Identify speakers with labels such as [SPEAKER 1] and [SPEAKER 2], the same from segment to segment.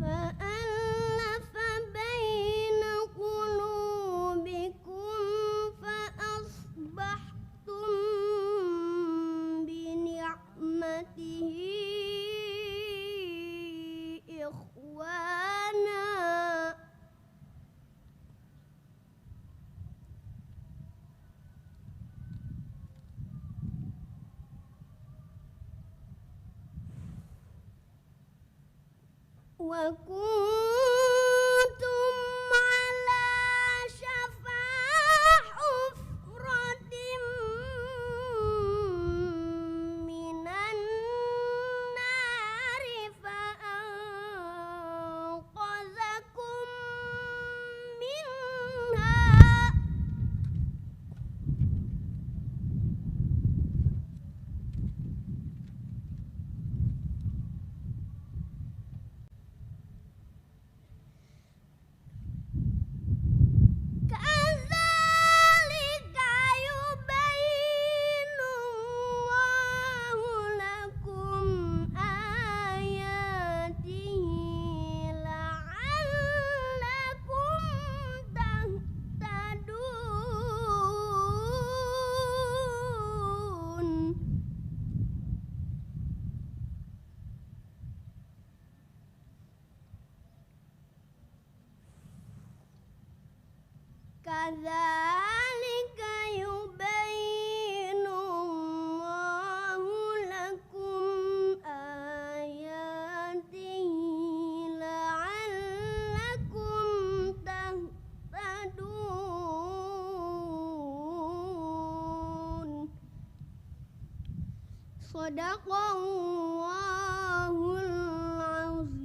[SPEAKER 1] فألف بين قلوبكم فأصبحتم بنعمته إخوانا وكنتم على شفا حفرة من النار فأنقذكم منها كذلك يبين الله لكم آياته لعلكم تهتدون كذلك يبين الله لكم آياته لعلكم تهتدون صدق الله العظيم.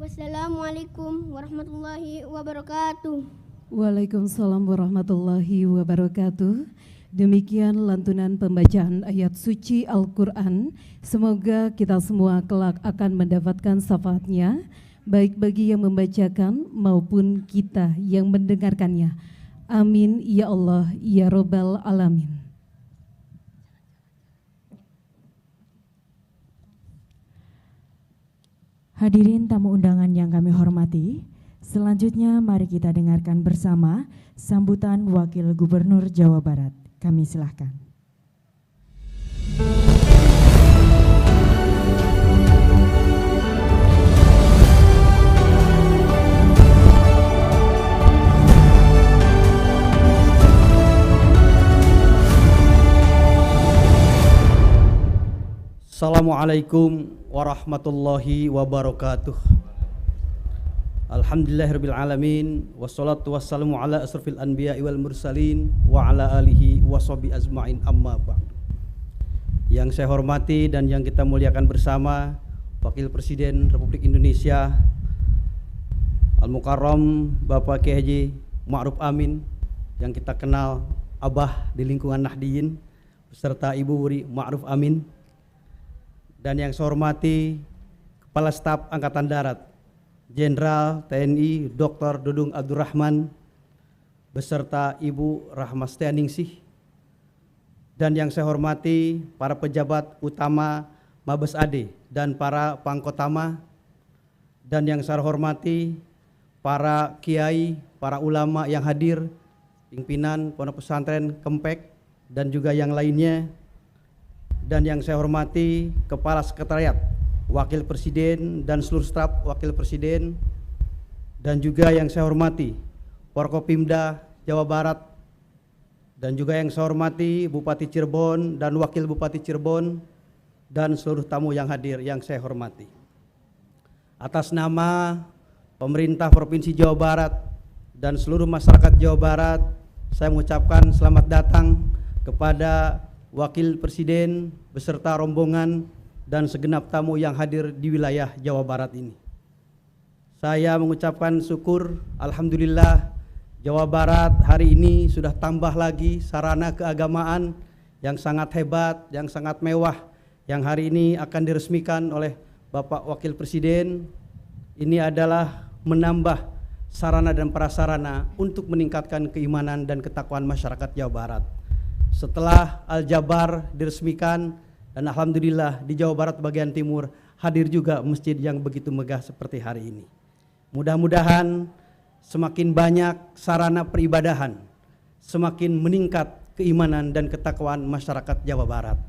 [SPEAKER 1] Wassalamualaikum warahmatullahi wabarakatuh.
[SPEAKER 2] Waalaikumsalam warahmatullahi wabarakatuh. Demikian lantunan pembacaan ayat suci Al-Quran. Semoga kita semua kelak akan mendapatkan syafaatnya, baik bagi yang membacakan maupun kita yang mendengarkannya. Amin ya Allah ya Rabbal Alamin.
[SPEAKER 3] Hadirin tamu undangan yang kami hormati, selanjutnya mari kita dengarkan bersama sambutan Wakil Gubernur Jawa Barat. Kami silahkan.
[SPEAKER 4] Assalamualaikum warahmatullahi wabarakatuh. Alhamdulillahirabbil alamin wassalatu wassalamu ala asrofil anbiya'i wal mursalin wa ala alihi washabihi ajmain amma ba'du. Yang saya hormati dan yang kita muliakan bersama Wakil Presiden Republik Indonesia Al-Mukarram Bapak Kiai Haji Ma'ruf Amin, yang kita kenal Abah di lingkungan Nahdiyin, beserta Ibu Wuri Ma'ruf Amin. Dan yang saya hormati Kepala Staf Angkatan Darat Jenderal TNI Dr. Dudung Abdurrahman beserta Ibu Rahmastianingsih. Dan yang saya hormati para pejabat utama Mabes AD dan para pangkotama. Dan yang saya hormati para kiai, para ulama yang hadir, pimpinan Pondok Pesantren Kempek dan juga yang lainnya. Dan yang saya hormati Kepala Sekretariat, Wakil Presiden dan seluruh staf Wakil Presiden. Dan juga yang saya hormati Forkopimda Jawa Barat. Dan juga yang saya hormati Bupati Cirebon dan Wakil Bupati Cirebon dan seluruh tamu yang hadir yang saya hormati. Atas nama pemerintah Provinsi Jawa Barat dan seluruh masyarakat Jawa Barat, saya mengucapkan selamat datang kepada Wakil Presiden beserta rombongan dan segenap tamu yang hadir di wilayah Jawa Barat ini. Saya mengucapkan syukur, alhamdulillah, Jawa Barat hari ini sudah tambah lagi sarana keagamaan yang sangat hebat, yang sangat mewah, yang hari ini akan diresmikan oleh Bapak Wakil Presiden. Ini adalah menambah sarana dan prasarana untuk meningkatkan keimanan dan ketakwaan masyarakat Jawa Barat. setelah Al-Jabar diresmikan, dan alhamdulillah di Jawa Barat bagian timur hadir juga masjid yang begitu megah seperti hari ini. Mudah-mudahan semakin banyak sarana peribadahan, semakin meningkat keimanan dan ketakwaan masyarakat Jawa Barat.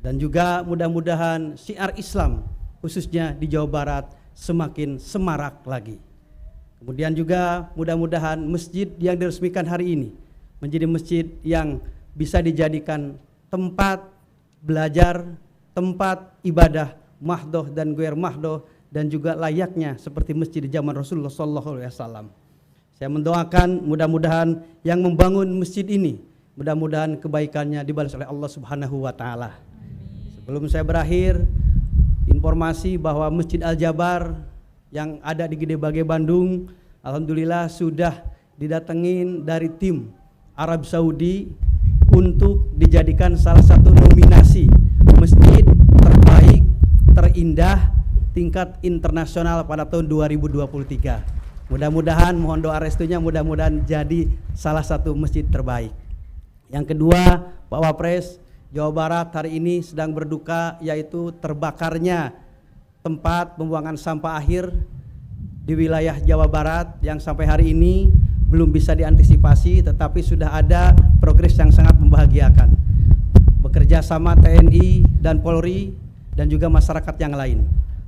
[SPEAKER 4] Dan juga mudah-mudahan syiar Islam khususnya di Jawa Barat semakin semarak lagi. Kemudian juga mudah-mudahan masjid yang diresmikan hari ini menjadi masjid yang bisa dijadikan tempat belajar, tempat ibadah mahdoh dan guer mahdoh, dan juga layaknya seperti masjid di zaman Rasulullah SAW. Saya mendoakan mudah-mudahan yang membangun masjid ini, mudah-mudahan kebaikannya dibalas oleh Allah Subhanahu wa Ta'ala. Sebelum saya berakhir, informasi bahwa Masjid Al-Jabar yang ada di Gede Bage Bandung, alhamdulillah sudah didatengin dari tim Arab Saudi untuk dijadikan salah satu nominasi masjid terbaik, terindah, tingkat internasional pada tahun 2023. Mudah-mudahan, mohon doa restunya, mudah-mudahan jadi salah satu masjid terbaik. Yang kedua, Pak Wapres, Jawa Barat hari ini sedang berduka, yaitu terbakarnya tempat pembuangan sampah akhir di wilayah Jawa Barat yang sampai hari ini belum bisa diantisipasi, tetapi sudah ada progres yang sangat membahagiakan. Bekerja sama TNI dan Polri dan juga masyarakat yang lain.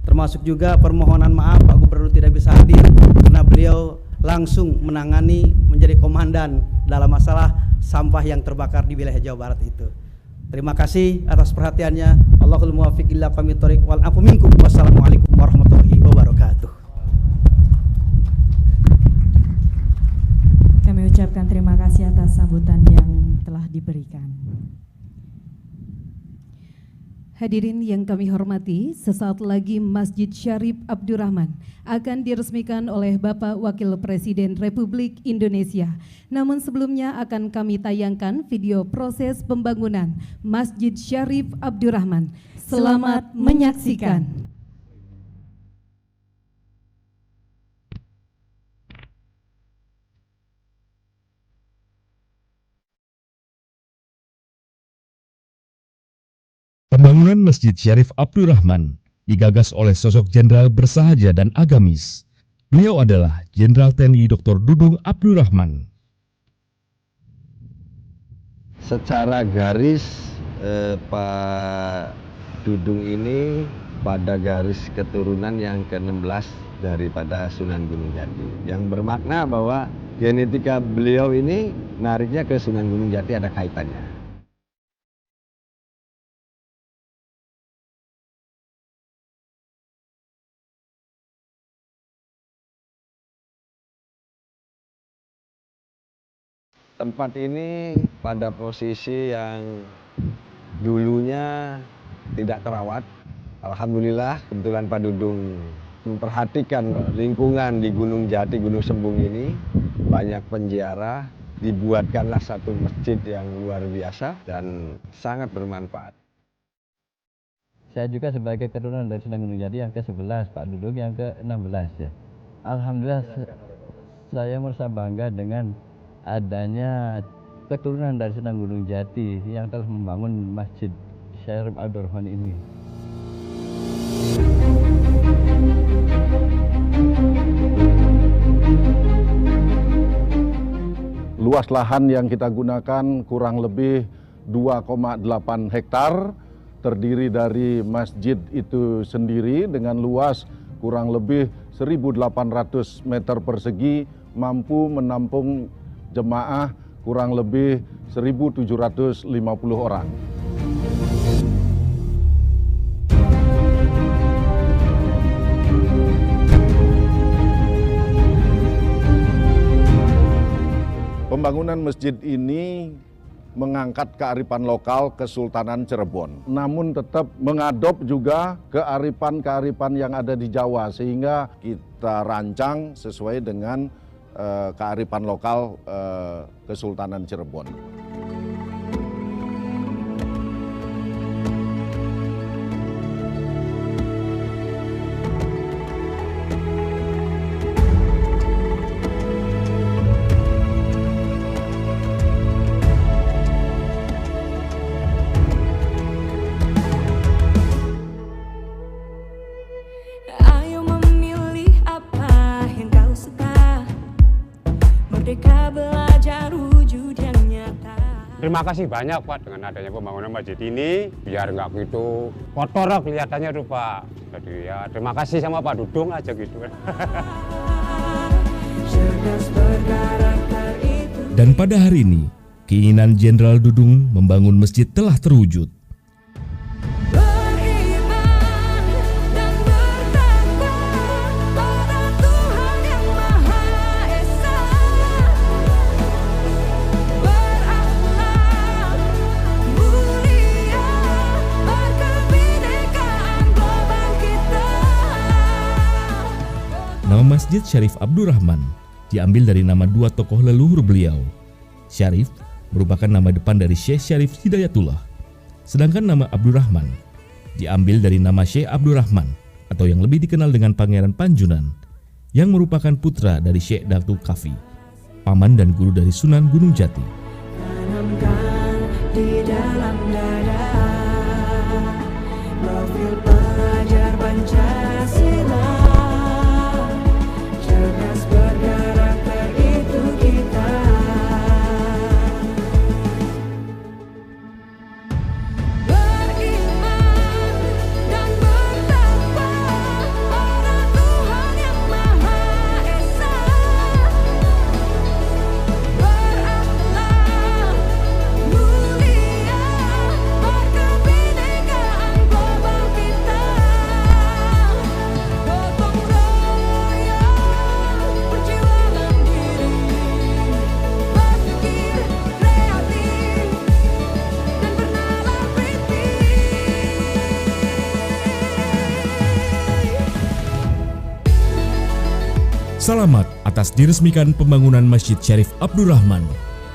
[SPEAKER 4] Termasuk juga permohonan maaf Pak Gubernur tidak bisa hadir karena beliau langsung menangani menjadi komandan dalam masalah sampah yang terbakar di wilayah Jawa Barat itu. Terima kasih atas perhatiannya. Allahul muwaffiq ila aqwamit thoriq wal afu minkum. Wassalamualaikum warahmatullahi wabarakatuh.
[SPEAKER 3] Kami ucapkan terima kasih atas sambutan yang telah diberikan.
[SPEAKER 2] Hadirin yang kami hormati, sesaat lagi Masjid Syarif Abdurrahman akan diresmikan oleh Bapak Wakil Presiden Republik Indonesia. Namun sebelumnya akan kami tayangkan video proses pembangunan Masjid Syarif Abdurrahman. Selamat menyaksikan.
[SPEAKER 5] Pembangunan Masjid Syarif Abdurrahman digagas oleh sosok jenderal bersahaja dan agamis. Beliau adalah Jenderal TNI Dr. Dudung Abdurrahman.
[SPEAKER 6] Secara garis Pak Dudung ini pada garis keturunan yang ke-16 daripada Sunan Gunung Jati, yang bermakna bahwa genetika beliau ini nariknya ke Sunan Gunung Jati ada kaitannya. Tempat ini pada posisi yang dulunya tidak terawat. Alhamdulillah kebetulan Pak Dudung memperhatikan lingkungan di Gunung Jati, Gunung Sembung ini banyak penjara, dibuatkanlah satu masjid yang luar biasa dan sangat bermanfaat.
[SPEAKER 7] Saya juga sebagai keturunan dari Sunan Gunung Jati yang ke-11, Pak Dudung yang ke-16 ya. Alhamdulillah saya merasa bangga dengan adanya keturunan dari Sunan Gunung Jati yang telah membangun Masjid Syarif Abdurrahman ini.
[SPEAKER 8] Luas lahan yang kita gunakan kurang lebih 2,8 hektar, terdiri dari masjid itu sendiri dengan luas kurang lebih 1.800 meter persegi, mampu menampung jemaah kurang lebih 1.750 orang. Pembangunan masjid ini mengangkat kearifan lokal Kesultanan Cirebon, namun tetap mengadop juga kearifan-kearifan yang ada di Jawa, sehingga kita rancang sesuai dengan kearifan lokal Kesultanan Cirebon.
[SPEAKER 9] Terima kasih banyak Pak dengan adanya pembangunan masjid ini, biar nggak gitu kotor kelihatannya tuh Pak. Jadi ya terima kasih sama Pak Dudung aja gitu.
[SPEAKER 5] Dan pada hari ini, keinginan Jenderal Dudung membangun masjid telah terwujud. Nama Masjid Syarif Abdurrahman diambil dari nama dua tokoh leluhur beliau. Syarif merupakan nama depan dari Syekh Syarif Hidayatullah, sedangkan nama Abdurrahman diambil dari nama Syekh Abdurrahman atau yang lebih dikenal dengan Pangeran Panjunan, yang merupakan putra dari Syekh Datuk Kafi, paman dan guru dari Sunan Gunung Jati.
[SPEAKER 10] Tanamkan di dalam dada profil pelajar Pancasila. Cerdas berkarakter itu kita. Beriman dan bertakwa pada Tuhan yang Maha Esa. Berakhlak mulia berkebinekaan global kita. Gotong royong perjuangan diri, berpikir kreatif dan bernalar kritis.
[SPEAKER 5] Selamat atas diresmikan pembangunan Masjid Syarif Abdurrahman.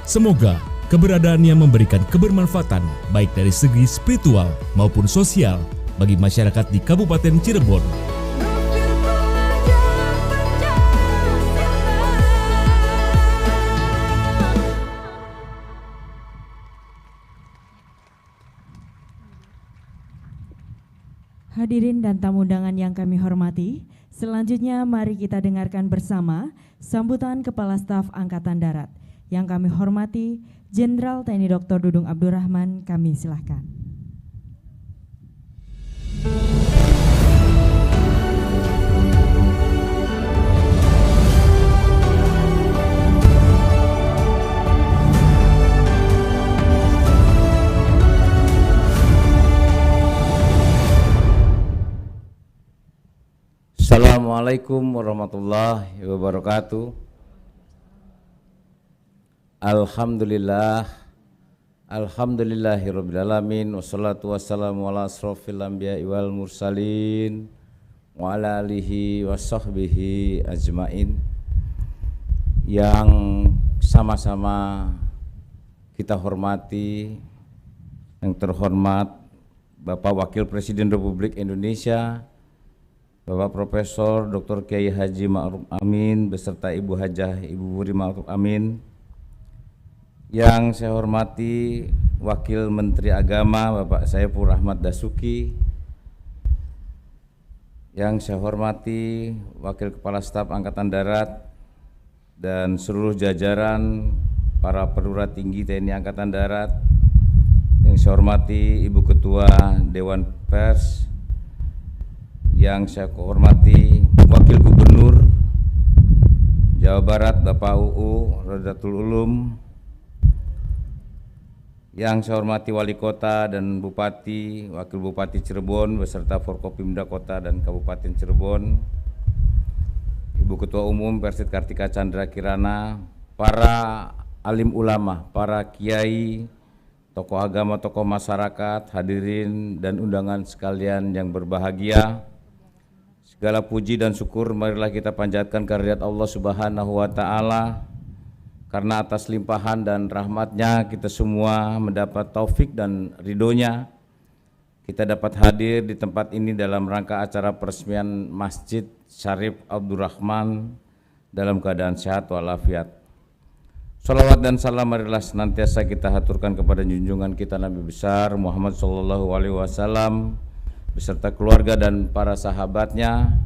[SPEAKER 5] Semoga keberadaannya memberikan kebermanfaatan baik dari segi spiritual maupun sosial bagi masyarakat di Kabupaten Cirebon.
[SPEAKER 10] Profil pelajar Pancasila.
[SPEAKER 3] Hadirin dan tamu undangan yang kami hormati, selanjutnya mari kita dengarkan bersama sambutan Kepala Staf Angkatan Darat. Yang kami hormati, Jenderal TNI Dr. Dudung Abdurrahman, kami silahkan.
[SPEAKER 11] Assalamualaikum warahmatullahi wabarakatuh. Alhamdulillah, alhamdulillahirrabbilalamin, wassalatu wassalamu ala asrofil anbiya'i wal mursalin wa ala alihi wa sahbihi ajmain. Yang sama-sama kita hormati, yang terhormat Bapak Wakil Presiden Republik Indonesia, Bapak Profesor Dr. Kiai Haji Ma'ruf Amin beserta Ibu Hajah Ibu Wuri Ma'ruf Amin. Yang saya hormati Wakil Menteri Agama Bapak Saiful Rahmat Dasuki. Yang saya hormati Wakil Kepala Staf Angkatan Darat dan seluruh jajaran para perwira tinggi TNI Angkatan Darat. Yang saya hormati Ibu Ketua Dewan Pers. Yang saya hormati Wakil Gubernur Jawa Barat Bapak UU Rodatul Ulum. Yang saya hormati Wali Kota dan Bupati, Wakil Bupati Cirebon beserta Forkopimda Kota dan Kabupaten Cirebon, Ibu Ketua Umum Persid Kartika Chandra Kirana, para alim ulama, para kiai, tokoh agama, tokoh masyarakat, hadirin dan undangan sekalian yang berbahagia. Segala puji dan syukur marilah kita panjatkan kehadirat Allah Subhanahu wa Ta'ala, karena atas limpahan dan rahmatnya kita semua mendapat taufik dan ridhonya. Kita dapat hadir di tempat ini dalam rangka acara peresmian Masjid Syarif Abdurrahman dalam keadaan sehat walafiat. Salawat dan salam marilah senantiasa kita haturkan kepada junjungan kita Nabi besar Muhammad SAW beserta keluarga dan para sahabatnya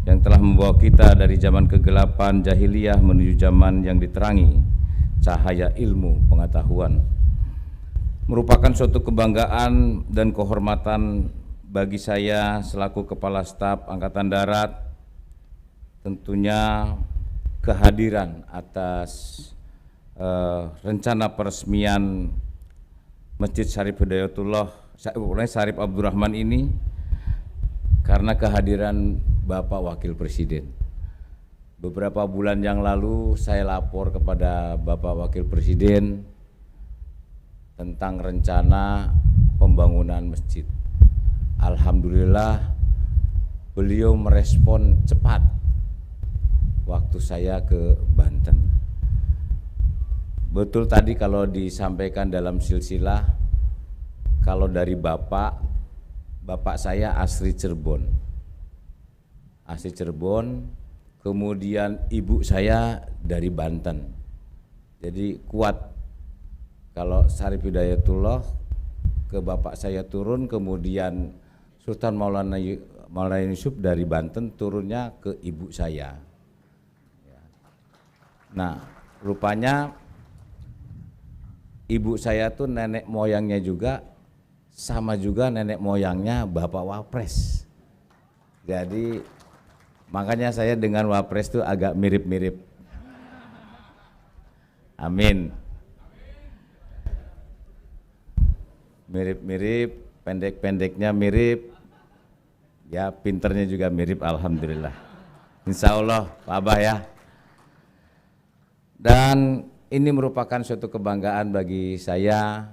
[SPEAKER 11] yang telah membawa kita dari zaman kegelapan jahiliyah menuju zaman yang diterangi cahaya ilmu pengetahuan. merupakan suatu kebanggaan dan kehormatan bagi saya selaku Kepala Staf Angkatan Darat, tentunya kehadiran atas rencana peresmian Masjid Syarif Hidayatullah Syarif Abdurrahman ini karena kehadiran Bapak Wakil Presiden. Beberapa bulan yang lalu saya lapor kepada Bapak Wakil Presiden tentang rencana pembangunan masjid. Alhamdulillah beliau merespon cepat waktu saya ke Banten. Betul tadi kalau disampaikan dalam silsilah, kalau dari bapak saya asli Cirebon. Asli Cirebon, kemudian ibu saya dari Banten. Jadi kuat. Kalau Syarif Hidayatullah ke bapak saya turun, kemudian Sultan Maulana Yusuf dari Banten turunnya ke ibu saya. Nah, rupanya ibu saya tuh nenek moyangnya juga sama juga nenek moyangnya Bapak Wapres. Jadi makanya saya dengan Wapres tuh agak mirip-mirip. Amin. Mirip-mirip, pendek-pendeknya mirip, ya pinternya juga mirip, alhamdulillah. Insya Allah Pak Abah ya. Dan ini merupakan suatu kebanggaan bagi saya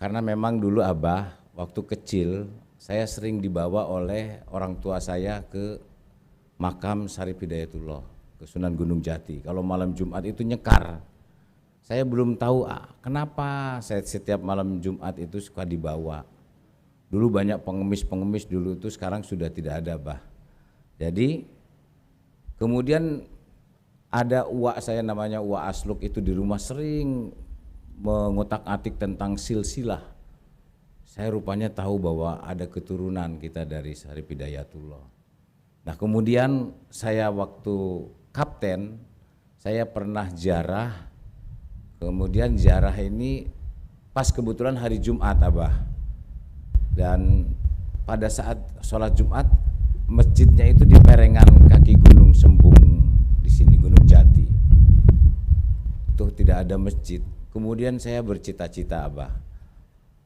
[SPEAKER 11] karena memang dulu Abah waktu kecil saya sering dibawa oleh orang tua saya ke makam Syarif Hidayatullah ke Sunan Gunung Jati. Kalau malam Jumat itu nyekar. Saya belum tahu kenapa saya setiap malam Jumat itu suka dibawa. Dulu banyak pengemis-pengemis dulu itu, sekarang sudah tidak ada, Bah. Jadi kemudian ada uak saya namanya Uak Asluk itu di rumah sering mengotak-atik tentang silsilah. Saya rupanya tahu bahwa ada keturunan kita dari Syarif Hidayatullah. Nah kemudian saya waktu kapten, saya pernah ziarah. Kemudian ziarah ini pas kebetulan hari Jumat, Abah. Dan pada saat sholat Jumat, masjidnya itu di perengan kaki Gunung Sembung, di sini Gunung Jati. Itu tidak ada masjid. Kemudian saya bercita-cita, Abah.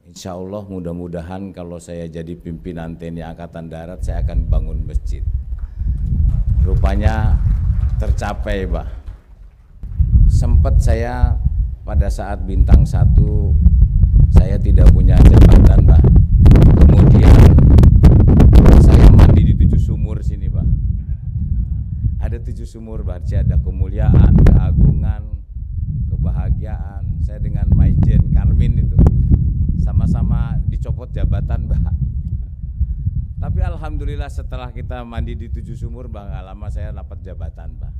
[SPEAKER 11] Insya Allah mudah-mudahan kalau saya jadi pimpinan TNI Angkatan Darat, saya akan bangun masjid. Rupanya tercapai, Bah. Sempat saya pada saat bintang 1 saya tidak punya jabatan, Bah. Kemudian saya mandi di 7 sumur sini, Bah. Ada 7 sumur, Bah. Ada kemuliaan, keagungan, kebahagiaan. Saya dengan Maijen Karmin itu sama-sama dicopot jabatan, Bah. Tapi alhamdulillah setelah kita mandi di 7 sumur, Bah, gak lama saya dapat jabatan, Bah.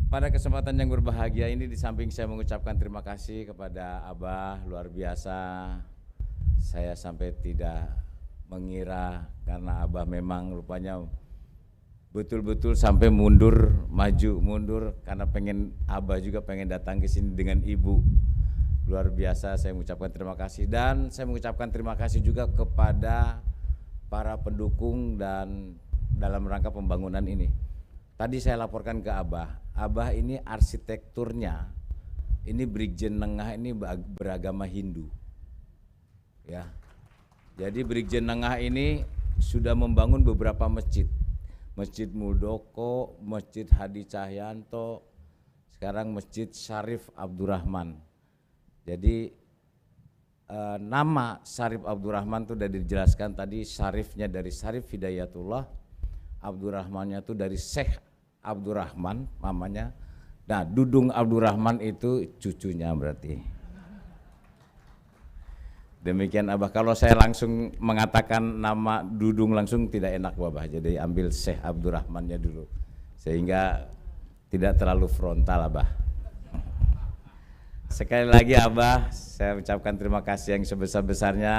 [SPEAKER 11] Pada kesempatan yang berbahagia ini, di samping saya mengucapkan terima kasih kepada Abah, luar biasa. Saya sampai tidak mengira karena Abah memang rupanya betul-betul sampai mundur, maju mundur karena pengen Abah juga pengen datang ke sini dengan ibu. Luar biasa, saya mengucapkan terima kasih. Dan saya mengucapkan terima kasih juga kepada para pendukung dan dalam rangka pembangunan ini. Tadi saya laporkan ke Abah ini arsitekturnya, ini Brigjen Nengah ini beragama Hindu. Ya. Jadi Brigjen Nengah ini sudah membangun beberapa masjid. Masjid Muldoko, Masjid Hadi Cahyanto, sekarang Masjid Syarif Abdurrahman. Jadi nama Syarif Abdurrahman itu sudah dijelaskan tadi, Syarifnya dari Syarif Hidayatullah, Abdurrahmannya itu dari Syekh Abdurrahman namanya. Nah, Dudung Abdurrahman itu cucunya berarti. Demikian Abah. Kalau saya langsung mengatakan nama Dudung langsung tidak enak, Abah. Jadi ambil Syekh Abdurrahmannya dulu. Sehingga tidak terlalu frontal, Abah. Sekali lagi Abah, saya ucapkan terima kasih yang sebesar-besarnya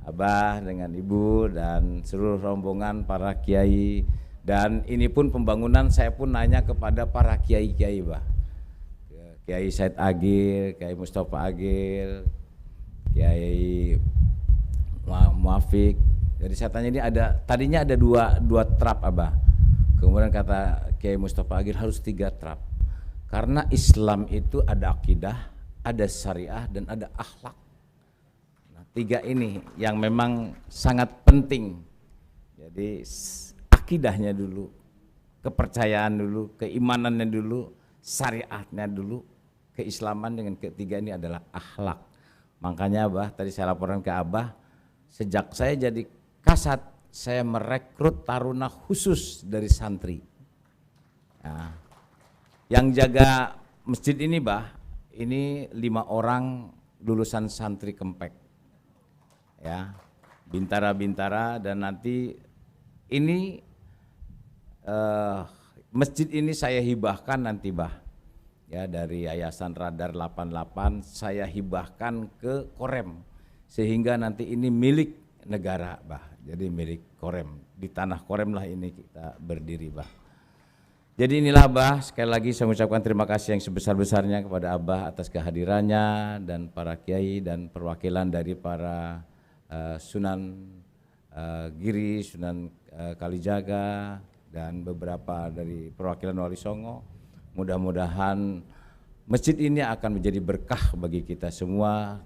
[SPEAKER 11] Abah dengan Ibu dan seluruh rombongan para kiai. Dan ini pun pembangunan saya pun nanya kepada para kiai-kiai, Bah. Kiai Said Agil, Kiai Mustafa Agil, Kiai Muafik. Jadi saya tanya ini tadinya ada dua trap Abah. Kemudian kata Kiai Mustafa Agil harus 3 trap. Karena Islam itu ada akidah, ada syariah, dan ada akhlak. Nah, 3 ini yang memang sangat penting. Jadi akidahnya dulu, kepercayaan dulu, keimanannya dulu, syariatnya dulu, keislaman, dengan ketiga ini adalah akhlak. Makanya Abah, tadi saya laporan ke Abah, sejak saya jadi kasat, saya merekrut taruna khusus dari santri. Nah, yang jaga masjid ini Bah, ini 5 orang lulusan santri Kempek. Ya, bintara-bintara, dan nanti ini masjid ini saya hibahkan nanti Bah. Ya, dari Yayasan Radar 88 saya hibahkan ke Korem, sehingga nanti ini milik negara Bah. Jadi milik Korem, di tanah Korem lah ini kita berdiri Bah. Jadi inilah Abah, sekali lagi saya mengucapkan terima kasih yang sebesar-besarnya kepada Abah atas kehadirannya dan para kiai dan perwakilan dari para Sunan Giri, Sunan Kalijaga, dan beberapa dari perwakilan Wali Songo. Mudah-mudahan masjid ini akan menjadi berkah bagi kita semua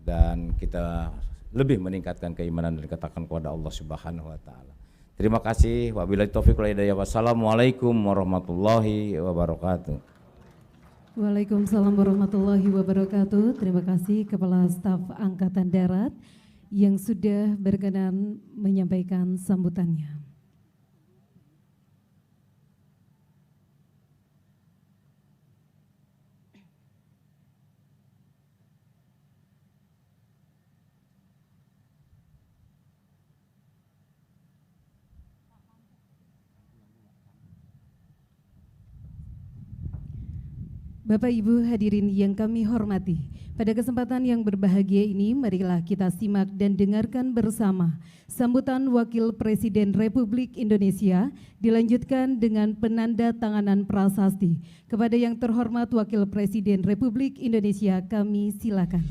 [SPEAKER 11] dan kita lebih meningkatkan keimanan dan ketakwaan kepada Allah Subhanahu wa taala. Terima kasih. Wabillahi taufiq wal hidayah. Wassalamualaikum warahmatullahi wabarakatuh.
[SPEAKER 2] Waalaikumsalam warahmatullahi wabarakatuh. Terima kasih Kepala Staf Angkatan Darat yang sudah berkenan menyampaikan sambutannya. Bapak Ibu hadirin yang kami hormati, pada kesempatan yang berbahagia ini marilah kita simak dan dengarkan bersama sambutan Wakil Presiden Republik Indonesia dilanjutkan dengan penanda tanganan prasasti. Kepada yang terhormat Wakil Presiden Republik Indonesia, kami silakan.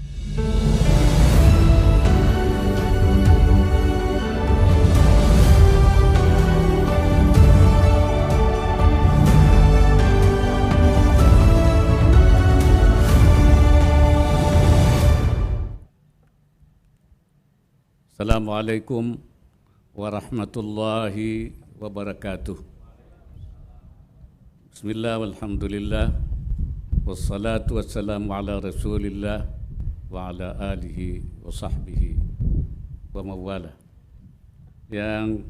[SPEAKER 12] Assalamualaikum warahmatullahi wabarakatuh. Bismillah walhamdulillah wassalatu wassalamu ala rasulillah wa ala alihi wa sahbihi wa mawala. Yang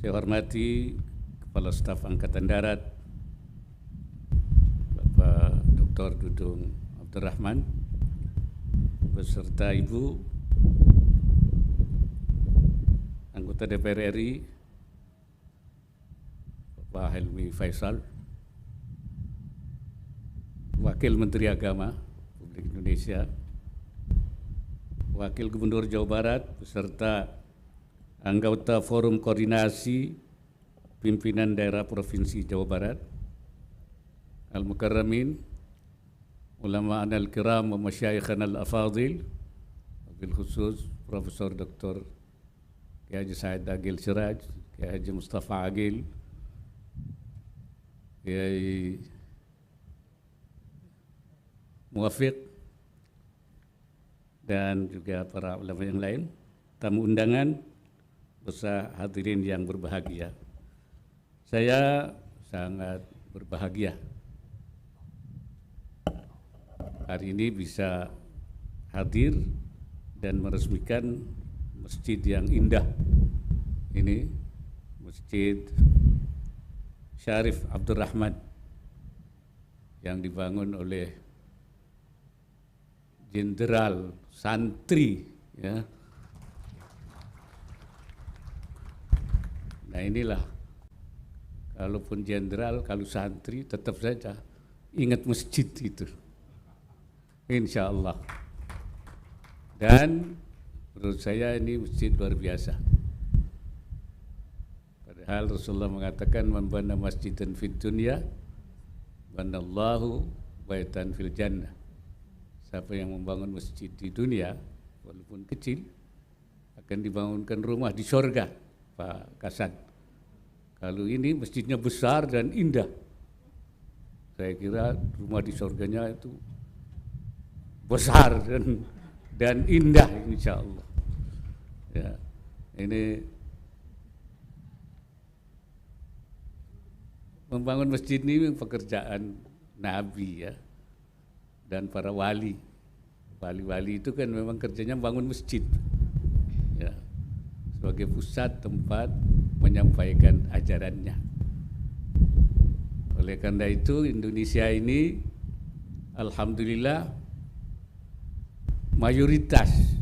[SPEAKER 12] saya hormati Kepala Staf Angkatan Darat Bapak Dr. Dudung Abdurrahman beserta Ibu Anggota DPR RI Bapak Helmi Faisal, Wakil Menteri Agama Republik Indonesia, Wakil Gubernur Jawa Barat beserta anggota Forum Koordinasi Pimpinan Daerah Provinsi Jawa Barat, Al-Mukarramin, Ulama al-Kiram wa Masyayikhan al-Afadil, wabil khusus Profesor Dr. Kiai Haji Said Agil Siraj, Kiai Haji Mustafa Agil, Kiai Muafik, dan juga para ulama yang lain, tamu undangan, beserta hadirin yang berbahagia. Saya sangat berbahagia hari ini bisa hadir dan meresmikan masjid yang indah ini, Masjid Syarif Abdurrahman yang dibangun oleh Jenderal Santri, ya. Nah inilah, kalaupun jenderal, kalau santri tetap saja ingat masjid itu, insya Allah. Dan menurut saya ini masjid luar biasa. Padahal Rasulullah mengatakan man bana masjidan fid dunya banallahu baitan fil jannah. Siapa yang membangun masjid di dunia, walaupun kecil, akan dibangunkan rumah di surga, Pak Kasan. Kalau ini masjidnya besar dan indah, saya kira rumah di surganya itu besar dan indah, insya Allah. Ya, ini membangun masjid ini pekerjaan Nabi ya, dan para wali. Wali-wali itu kan memang kerjanya bangun masjid ya, sebagai pusat tempat menyampaikan ajarannya. Oleh karena itu Indonesia ini alhamdulillah mayoritas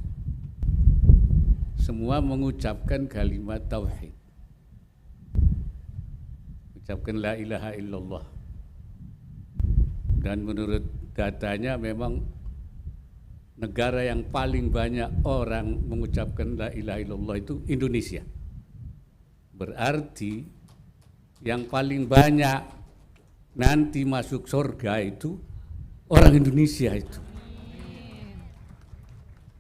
[SPEAKER 12] semua mengucapkan kalimat tauhid, ucapkan la ilaha illallah. Dan menurut datanya memang negara yang paling banyak orang mengucapkan la ilaha illallah itu Indonesia. Berarti yang paling banyak nanti masuk surga itu orang Indonesia itu.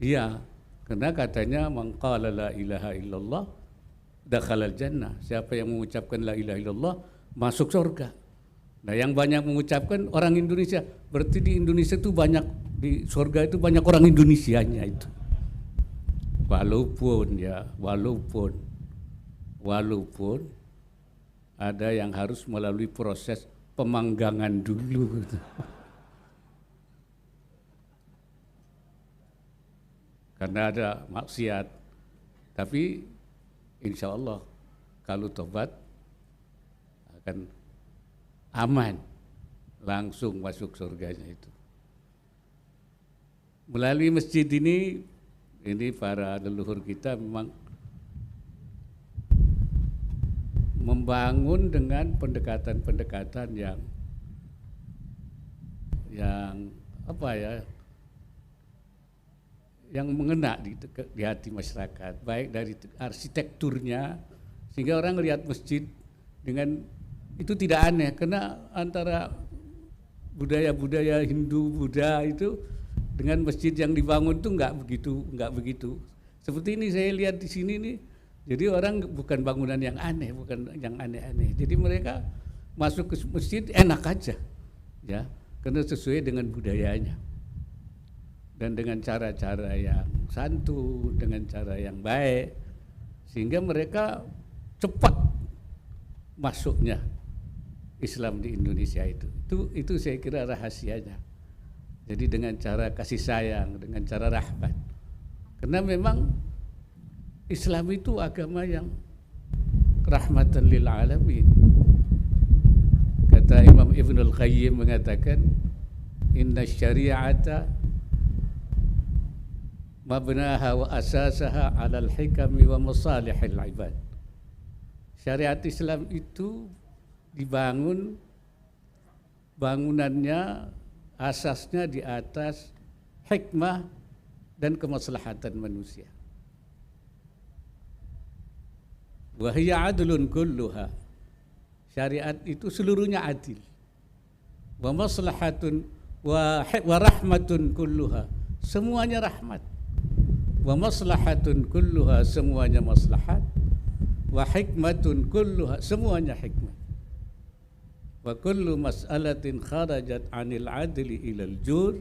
[SPEAKER 12] Iya, karena katanya man qala la ilaha illallah dakhalal jannah. Siapa yang mengucapkan la ilaha illallah masuk surga. Nah, yang banyak mengucapkan orang Indonesia. Berarti di Indonesia itu banyak, di surga itu banyak orang Indonesianya itu. Walaupun ada yang harus melalui proses pemanggangan dulu. Karena ada maksiat. Tapi insya Allah kalau tobat akan aman, langsung masuk surganya itu. Melalui masjid ini para leluhur kita memang membangun dengan pendekatan-pendekatan yang apa ya, yang mengena di hati masyarakat, baik dari arsitekturnya sehingga orang lihat masjid dengan itu tidak aneh, karena antara budaya-budaya Hindu, Buddha itu dengan masjid yang dibangun itu enggak begitu. Seperti ini saya lihat di sini nih. Jadi orang bukan bangunan yang aneh, bukan yang aneh-aneh. Jadi mereka masuk ke masjid enak aja, ya, karena sesuai dengan budayanya dan dengan cara-cara yang santun, dengan cara yang baik, sehingga mereka cepat masuknya Islam di Indonesia itu. Itu saya kira rahasianya. Jadi dengan cara kasih sayang, dengan cara rahmat. Karena memang Islam itu agama yang rahmatan lil alamin. Kata Imam Ibnul Qayyim mengatakan, inna syari'ata mabnaha wa asasaha 'alal hikami wa masalihil ibad. Syariat Islam itu dibangun, bangunannya, asasnya di atas hikmah dan kemaslahatan manusia. Wa hiya adlun kulluha. Syariat itu seluruhnya adil. Wa maslahatun wa rahmatun kulluha. Semuanya rahmat. Wa maslahatun kulluha, semuanya maslahat. Wa hikmatun kulluha, semuanya hikmah. Wa kullu mas'alatin kharajat 'anil 'adli ilal jur,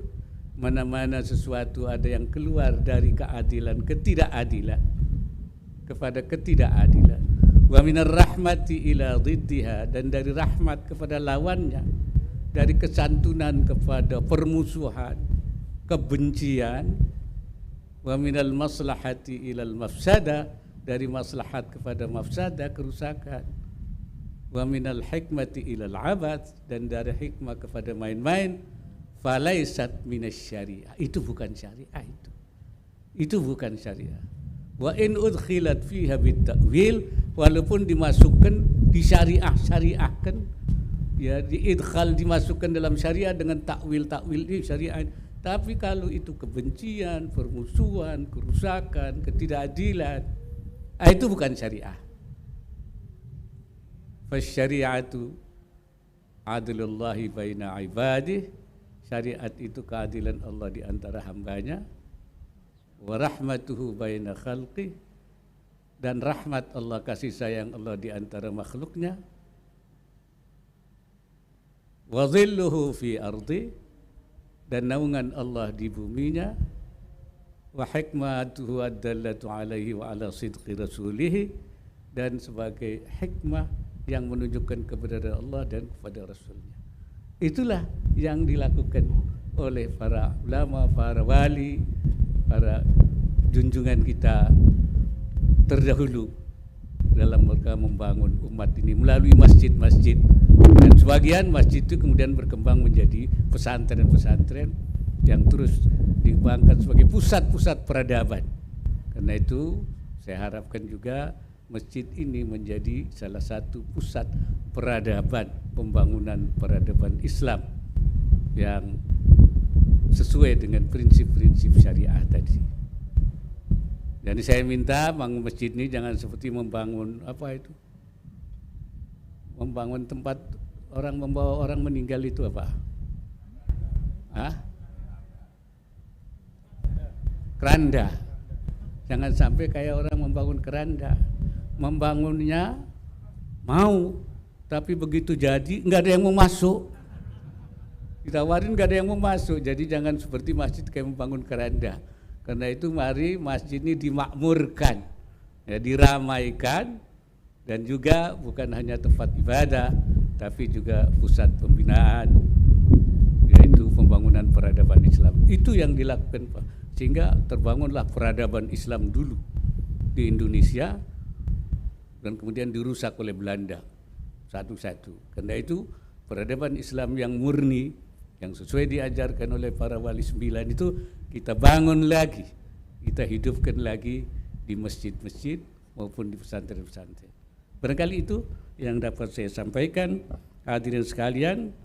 [SPEAKER 12] mana-mana sesuatu ada yang keluar dari keadilan ketidakadilan kepada ketidakadilan. Wa minar rahmati ila dhiddiha, dan dari rahmat kepada lawannya, dari kesantunan kepada permusuhan, kebencian. Wa minal maslahati ilal mafsada, dari maslahat kepada mafsada, kerusakan. Wa minal hikmati ilal abad, dan dari hikmah kepada main-main. Falaisat minas syariah, itu bukan syariah itu bukan syariah. Wa in udkhilat fiha bitta'wil, walaupun dimasukkan, disyariahkan, ya, diidkhal, dimasukkan dalam syariah dengan takwil ini syariah. Tapi kalau itu kebencian, permusuhan, kerusakan, ketidakadilan, itu bukan syariah. Fasyari'atu adlullahi baina ibadih syariat itu keadilan Allah di antara hambanya, wa rahmatuhu baina khalqi, dan rahmat Allah, kasih sayang Allah di antara makhluknya, wa dhilluhu fi ardi, dan naungan Allah di buminya, wa hikmatuhu ad-dallatu alaihi wa ala sidqi rasulihi, dan sebagai hikmah yang menunjukkan kebenaran Allah dan kepada Rasulnya. Itulah yang dilakukan oleh para ulama, para wali, para junjungan kita terdahulu dalam mereka membangun umat ini melalui masjid-masjid, dan sebagian masjid itu kemudian berkembang menjadi pesantren-pesantren yang terus dikembangkan sebagai pusat-pusat peradaban. Karena itu saya harapkan juga masjid ini menjadi salah satu pusat peradaban, pembangunan peradaban Islam yang sesuai dengan prinsip-prinsip syariah tadi. Jadi saya minta bangun masjid ini jangan seperti membangun apa itu, membangun tempat orang membawa orang meninggal itu apa? Keranda. Jangan sampai kayak orang membangun keranda. Membangunnya mau, tapi begitu jadi nggak ada yang mau masuk. Ditawarin nggak ada yang mau masuk. Jadi jangan seperti masjid kayak membangun keranda. Karena itu mari masjid ini dimakmurkan, ya, diramaikan, dan juga bukan hanya tempat ibadah, tapi juga pusat pembinaan, yaitu pembangunan peradaban Islam. Itu yang dilakukan, Pak. Sehingga terbangunlah peradaban Islam dulu di Indonesia, dan kemudian dirusak oleh Belanda satu-satu. Karena itu peradaban Islam yang murni, yang sesuai diajarkan oleh para wali 9 itu kita bangun lagi, kita hidupkan lagi di masjid-masjid maupun di pesantren-pesantren. Barangkali itu yang dapat saya sampaikan. Hadirin sekalian,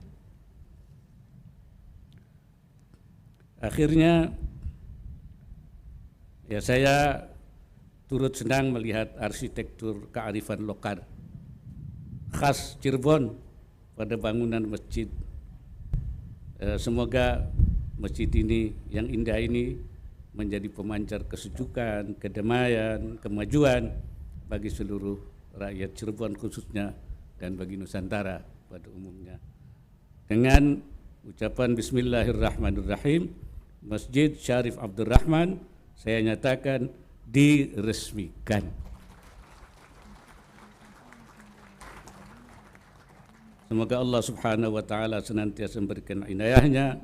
[SPEAKER 12] akhirnya ya saya turut senang melihat arsitektur kearifan lokal khas Cirebon pada bangunan masjid. Semoga masjid ini yang indah ini menjadi pemancar kesejukan, kedamaian, kemajuan bagi seluruh rakyat Cirebon khususnya dan bagi Nusantara pada umumnya. Dengan ucapan Bismillahirrahmanirrahim, Masjid Syarif Abdurrahman saya nyatakan diresmikan. Semoga Allah Subhanahu wa taala senantiasa memberikan inayahnya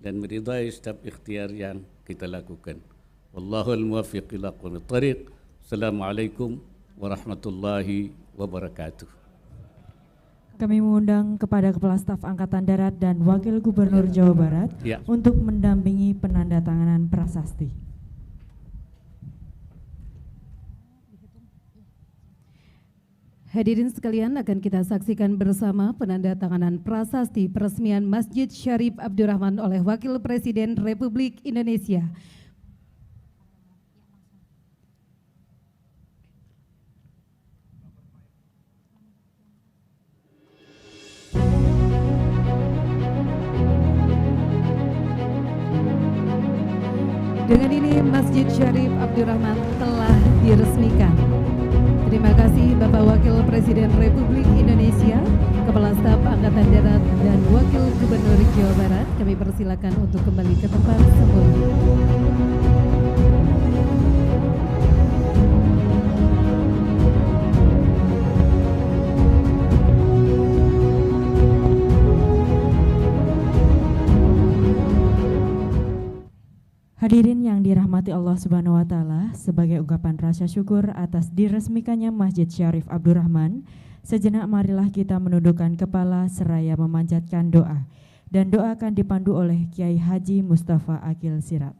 [SPEAKER 12] dan meridai setiap ikhtiar yang kita lakukan. Wallahul muwaffiq ila aqwamit thariq. Assalamualaikum warahmatullahi wabarakatuh.
[SPEAKER 3] Kami mengundang kepada Kepala Staf Angkatan Darat dan Wakil Gubernur Jawa Barat untuk mendampingi penandatanganan prasasti.
[SPEAKER 2] Hadirin sekalian, akan kita saksikan bersama penandatanganan prasasti peresmian Masjid Syarif Abdurrahman oleh Wakil Presiden Republik Indonesia. Dengan ini Masjid Syarif Abdurrahman telah diresmikan. Terima kasih Bapak Wakil Presiden Republik Indonesia, Kepala Staf Angkatan Darat dan Wakil Gubernur Jawa Barat. Kami persilakan untuk kembali ke tempat semula.
[SPEAKER 3] Hadirin yang dirahmati Allah Subhanahu wa taala, sebagai ungkapan rasa syukur atas diresmikannya Masjid Syarif Abdurrahman, sejenak marilah kita menundukkan kepala seraya memanjatkan doa, dan doa akan dipandu oleh Kiai Haji Mustafa Akil Siraj.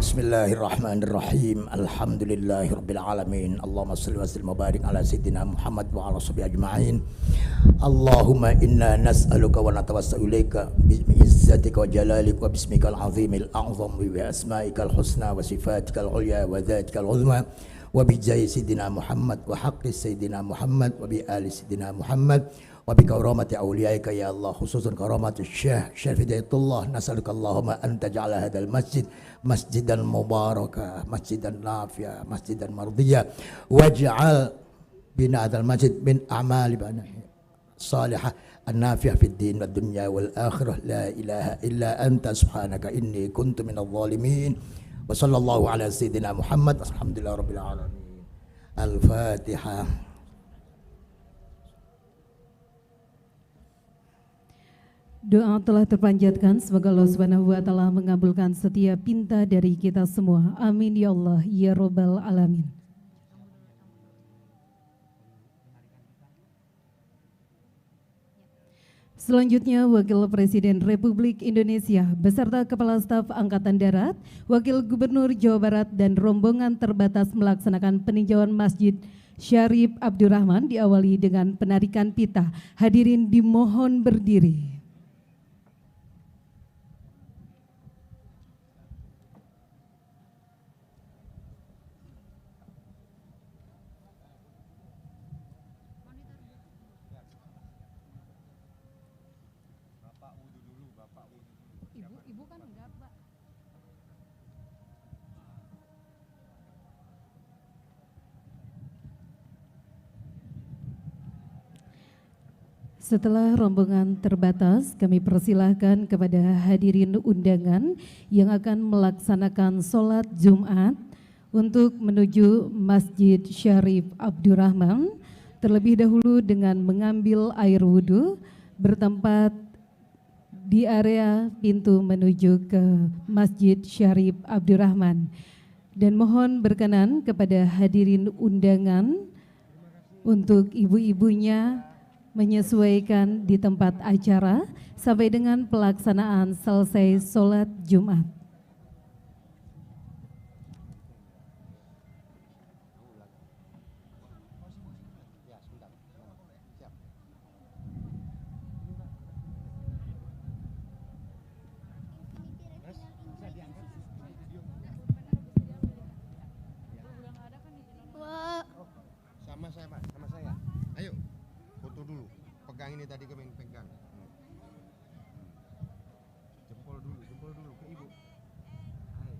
[SPEAKER 13] Bismillahirrahmanirrahim. Bismillahirrahmanirrahim. Alhamdulillahirabbil alamin. Allahumma shalli wa sallim wa barik ala sayyidina Muhammad wa ala sahbihi ajma'in. Allahumma inna nas'aluka wa natawassalu ilaika bi izzatika wa jalalik wa bismikal azimil a'zam wa bi asma'ikal husna wa sifatikal ulya wa dhatikal uzma wa bi jahi sayyidina Muhammad wa haqqi sayyidina Muhammad wa bi ali sayyidina Muhammad wa bi karamati awliyaika ya Allah, khususan karamati Syekh Syarif Hidayatullah. Nas'aluka Allahumma an taj'ala hadzal masjid masjidan mubarakah, masjidan nafi'ah, masjidan mardiyah, waj'al bina hadzal masjid min a'mali bana salihah an-nafi'ah fid din wad dunya wal akhirah. La ilaha illa anta subhanaka inni kuntu minadh dhalimin. Wa sallallahu ala sayyidina Muhammad. Alhamdulillahirabbil alamin. Al-Fatihah.
[SPEAKER 2] Doa telah terpanjatkan, semoga Allah Subhanahu wa taala mengabulkan setiap pinta dari kita semua. Amin ya Allah ya Rabbal alamin. Selanjutnya, Wakil Presiden Republik Indonesia beserta Kepala Staf Angkatan Darat, Wakil Gubernur Jawa Barat dan rombongan terbatas melaksanakan peninjauan Masjid Syarif Abdurrahman diawali dengan penarikan pita. Hadirin dimohon berdiri.
[SPEAKER 10] Ibu kan enggak, Pak.
[SPEAKER 2] Setelah rombongan terbatas, kami persilahkan kepada hadirin undangan yang akan melaksanakan sholat Jumat untuk menuju Masjid Syarif Abdurrahman, terlebih dahulu dengan mengambil air wudhu bertempat di area pintu menuju ke Masjid Syarif Abdurrahman. Dan mohon berkenan kepada hadirin undangan untuk ibu-ibunya menyesuaikan di tempat acara sampai dengan pelaksanaan selesai sholat Jumat.
[SPEAKER 14] Sama saya Pak, sama saya. Ayo, foto dulu. Pegang ini tadi kami pegang. Jempol dulu ke ibu. Hai.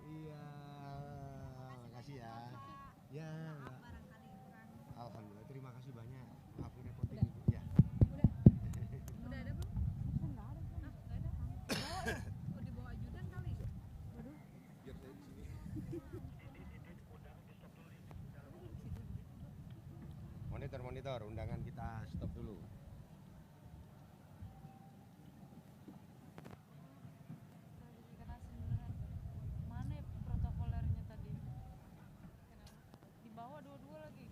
[SPEAKER 14] Iya, makasih ya. Ya. Alhamdulillah, terima kasih banyak. Maaf repotin ibu ya.
[SPEAKER 10] Udah ada belum? Enggak ada. Enggak ada. Oh, dibawa ajudan kali. Waduh.
[SPEAKER 14] Biar saya di sini. Monitor, undangan kita stop dulu.
[SPEAKER 10] Mana ya protokolernya tadi? Dibawa dua-dua lagi.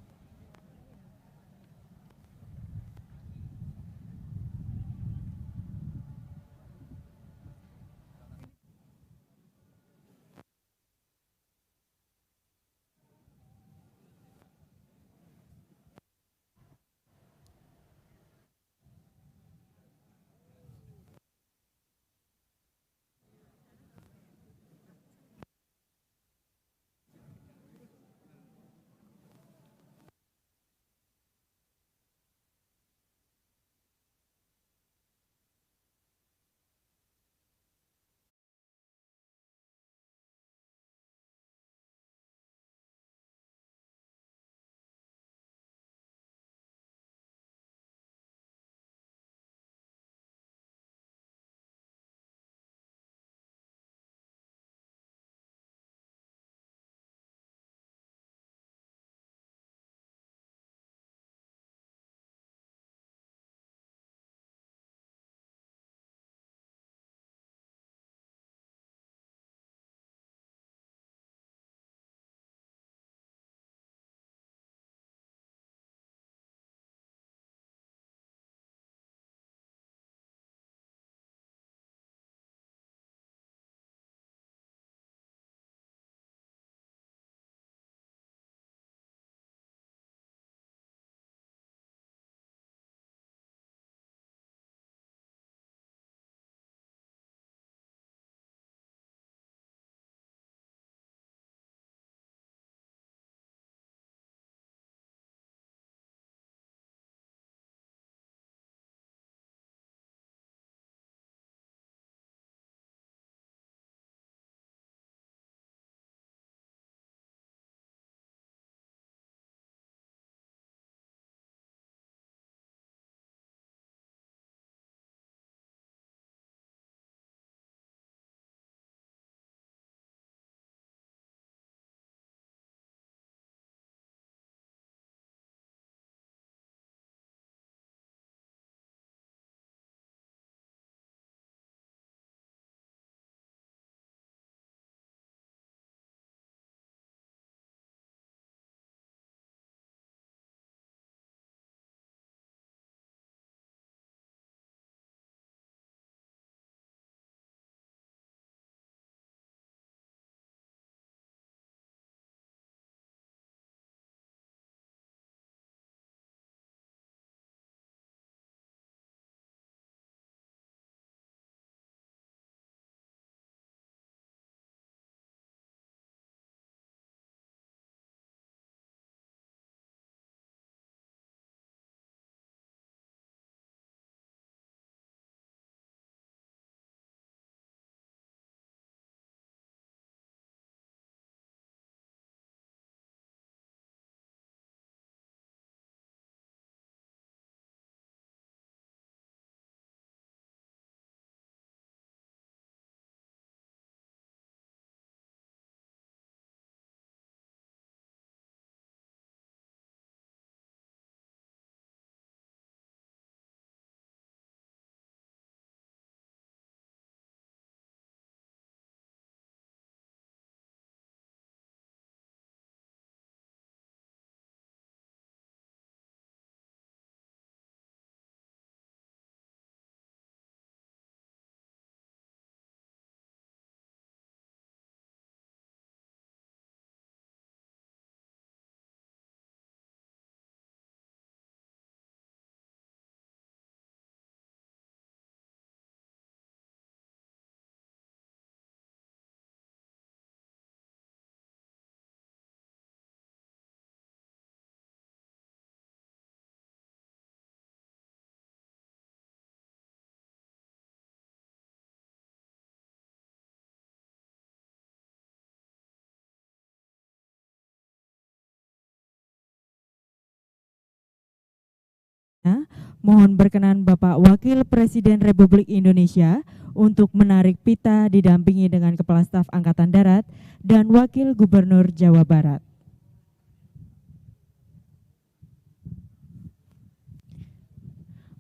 [SPEAKER 3] Mohon berkenan Bapak Wakil Presiden Republik Indonesia untuk menarik pita didampingi dengan Kepala Staf Angkatan Darat dan Wakil Gubernur Jawa Barat.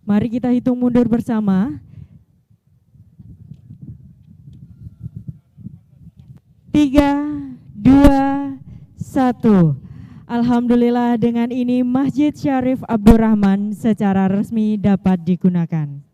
[SPEAKER 3] Mari kita hitung mundur bersama. 3, 2, 1. Alhamdulillah dengan ini Masjid Syarif Abdurrahman secara resmi dapat digunakan.